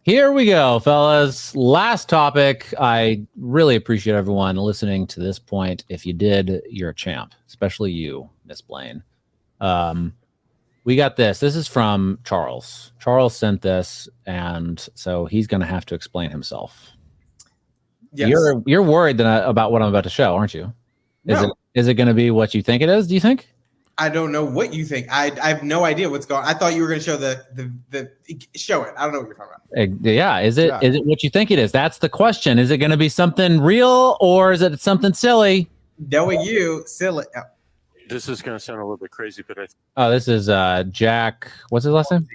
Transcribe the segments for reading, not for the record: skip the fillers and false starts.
Here we go, fellas. Last topic. I really appreciate everyone listening to this point. If you did, you're a champ, especially you, Miss Blain. We got this. This is from Charles. Charles sent this, and so he's going to have to explain himself. Yes. You're worried about what I'm about to show, aren't you? Is it going to be what you think it is? Do you think? I don't know what you think. I have no idea what's going on. I thought you were going to show the show it. I don't know what you're talking about. Yeah. Is it what you think it is? That's the question. Is it going to be something real or is it something silly? Knowing you, silly. Oh. This is going to sound a little bit crazy, but this is Jack. What's his last name?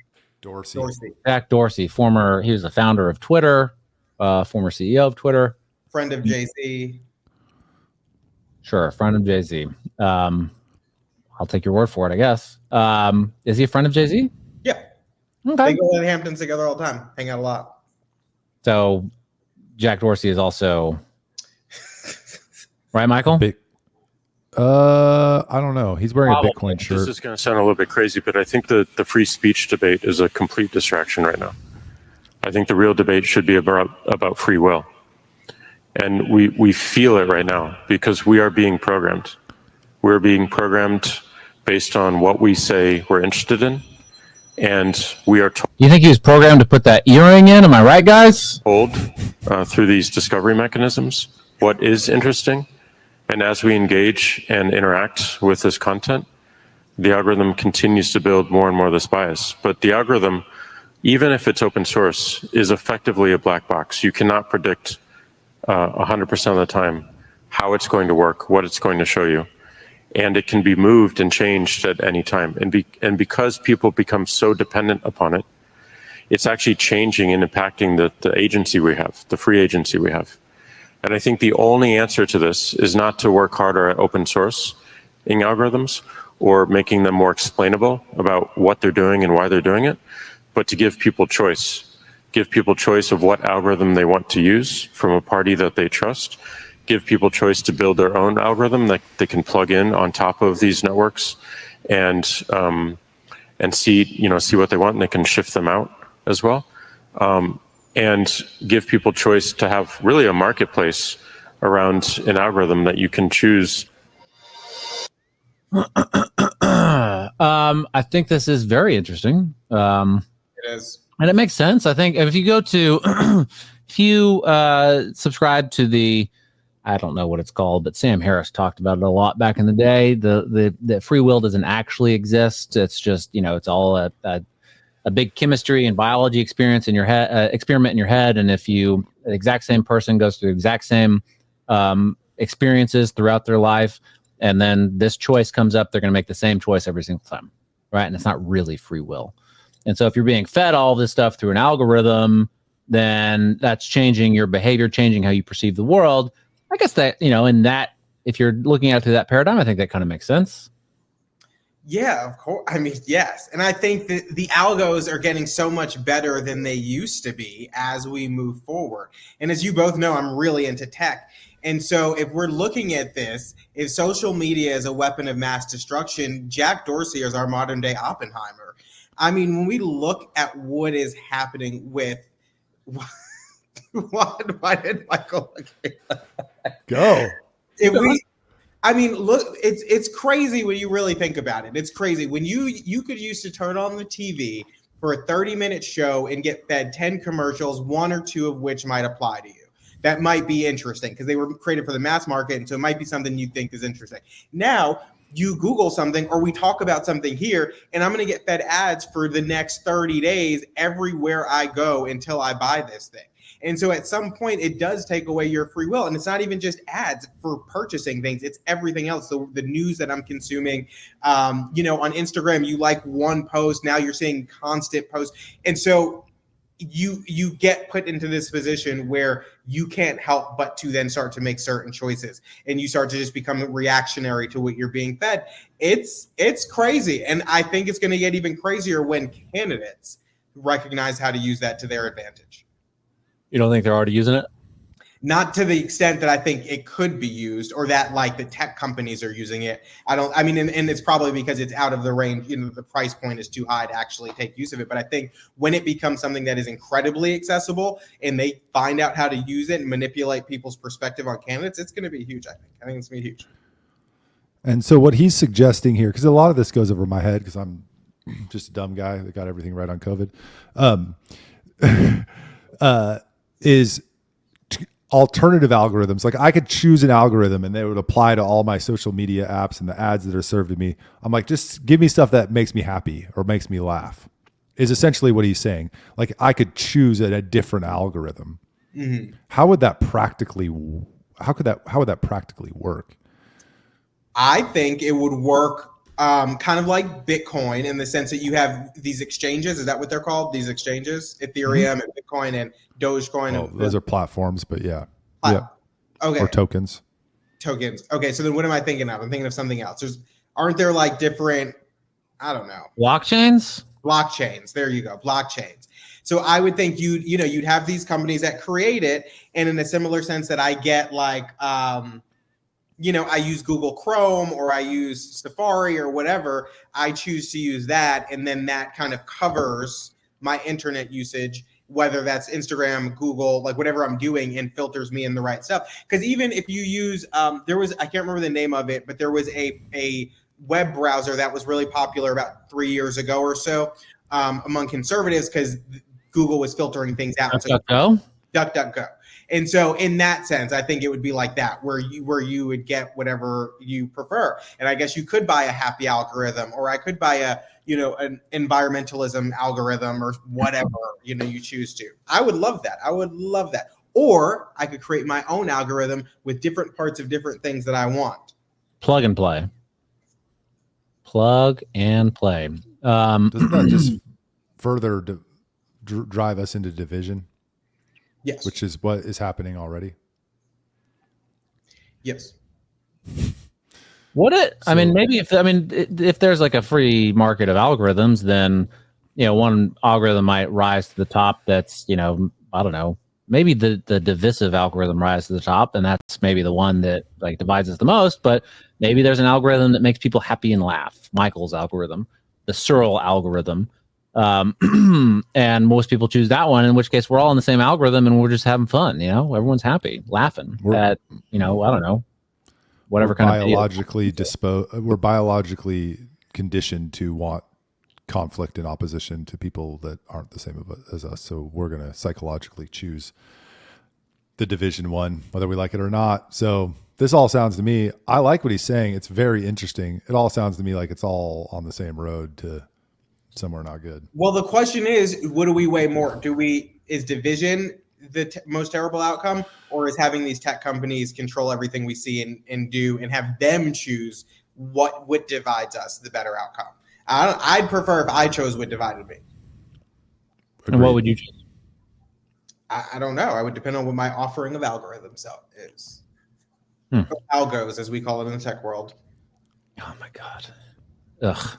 Dorsey. Jack Dorsey. He was the founder of Twitter, former CEO of Twitter. Friend of Jay-Z. Sure. Friend of Jay-Z. I'll take your word for it, I guess. Is he a friend of Jay-Z? Yeah. Okay. They go to the Hamptons together all the time. Hang out a lot. So Jack Dorsey is also right, Michael? I don't know. He's wearing a Bitcoin shirt. This is going to sound a little bit crazy, but I think the free speech debate is a complete distraction right now. I think the real debate should be about free will. And we feel it right now because we are being programmed. We're being programmed based on what we say we're interested in. And we are told. You think he was programmed to put that earring in? Am I right, guys? Told through these discovery mechanisms what is interesting. And as we engage and interact with this content, the algorithm continues to build more and more of this bias. But the algorithm, even if it's open source, is effectively a black box. You cannot predict 100% of the time how it's going to work, what it's going to show you. And it can be moved and changed at any time. And because people become so dependent upon it, it's actually changing and impacting the agency we have, the free agency we have. And I think the only answer to this is not to work harder at open source in algorithms or making them more explainable about what they're doing and why they're doing it, but to give people choice. Give people choice of what algorithm they want to use from a party that they trust. Give people choice to build their own algorithm that they can plug in on top of these networks and see what they want, and they can shift them out as well. And give people choice to have really a marketplace around an algorithm that you can choose. I think this is very interesting. It is. And it makes sense. I think if you go to, if you subscribe to the, I don't know what it's called, but Sam Harris talked about it a lot back in the day. The free will doesn't actually exist. It's just, it's all a big chemistry and biology experience in your head, experiment in your head. And if the exact same person goes through the exact same experiences throughout their life, and then this choice comes up, they're going to make the same choice every single time, right? And it's not really free will. And so if you're being fed all this stuff through an algorithm, then that's changing your behavior, changing how you perceive the world. I guess that, in that, if you're looking at it through that paradigm, I think that kind of makes sense. Yeah, of course. I mean, yes. And I think that the algos are getting so much better than they used to be as we move forward. And as you both know, I'm really into tech. And so if we're looking at this, if social media is a weapon of mass destruction, Jack Dorsey is our modern day Oppenheimer. I mean, when we look at what is happening with why did Michael go? Look, it's crazy when you really think about it. It's crazy when you could used to turn on the TV for a 30-minute show and get fed 10 commercials, one or two of which might apply to you. That might be interesting because they were created for the mass market, and so it might be something you think is interesting. Now you Google something or we talk about something here, and I'm going to get fed ads for the next 30 days everywhere I go until I buy this thing. And so at some point, it does take away your free will. And it's not even just ads for purchasing things. It's everything else. So the news that I'm consuming, on Instagram, you like one post. Now you're seeing constant posts. And so you get put into this position where you can't help but to then start to make certain choices. And you start to just become reactionary to what you're being fed. It's crazy. And I think it's going to get even crazier when candidates recognize how to use that to their advantage. You don't think they're already using it? not to the extent that I think it could be used, or that like the tech companies are using it. I mean, and it's probably because it's out of the range, the price point is too high to actually take use of it. But I think when it becomes something that is incredibly accessible and they find out how to use it and manipulate people's perspective on candidates, it's going to be huge. I think it's going to be huge. And so what he's suggesting here, because a lot of this goes over my head because I'm just a dumb guy that got everything right on COVID, is alternative algorithms. Like I could choose an algorithm and they would apply to all my social media apps and the ads that are served to me. I'm like, just give me stuff that makes me happy or makes me laugh, is essentially what he's saying. Like I could choose a different algorithm. Mm-hmm. How would that practically work? I think it would work kind of like Bitcoin in the sense that you have these exchanges. Is that what they're called? These exchanges, Ethereum and Bitcoin and Dogecoin. Oh, those are platforms, but yeah. Okay. Or tokens. Okay. So then what am I thinking of? I'm thinking of something else. Aren't there like different, I don't know. Blockchains? Blockchains. There you go. Blockchains. So I would think you'd have these companies that create it. And in a similar sense that I get like, I use Google Chrome or I use Safari or whatever, I choose to use that. And then that kind of covers my internet usage, whether that's Instagram, Google, like whatever I'm doing, and filters me in the right stuff. Because even if you use, I can't remember the name of it, but there was a web browser that was really popular about 3 years ago or so among conservatives because Google was filtering things out. DuckDuckGo. And so in that sense, I think it would be like that, where you would get whatever you prefer. And I guess you could buy a happy algorithm, or I could buy an environmentalism algorithm or whatever, you choose to. I would love that. Or I could create my own algorithm with different parts of different things that I want. Plug and play. Doesn't that just further drive us into division? Yes. Which is what is happening already. Yes. Maybe if there's like a free market of algorithms, then, one algorithm might rise to the top. That's, I don't know, maybe the divisive algorithm rises to the top, and that's maybe the one that like divides us the most. But maybe there's an algorithm that makes people happy and laugh. Michael's algorithm, the Searle algorithm. And most people choose that one, in which case we're all in the same algorithm and we're just having fun. Everyone's happy, laughing at, I don't know, whatever kind of we're biologically conditioned to want conflict and opposition to people that aren't the same as us. So we're going to psychologically choose the division one, whether we like it or not. So this all sounds to me, I like what he's saying. It's very interesting. It all sounds to me like it's all on the same road to somewhere not good. Well, the question is, what do we weigh more? Is division the most terrible outcome, or is having these tech companies control everything we see and do and have them choose what divides us the better outcome? I'd prefer if I chose what divided me. And what would you choose? I don't know. I would depend on what my offering of algorithms is. Algos, as we call it in the tech world. Oh my God. Ugh.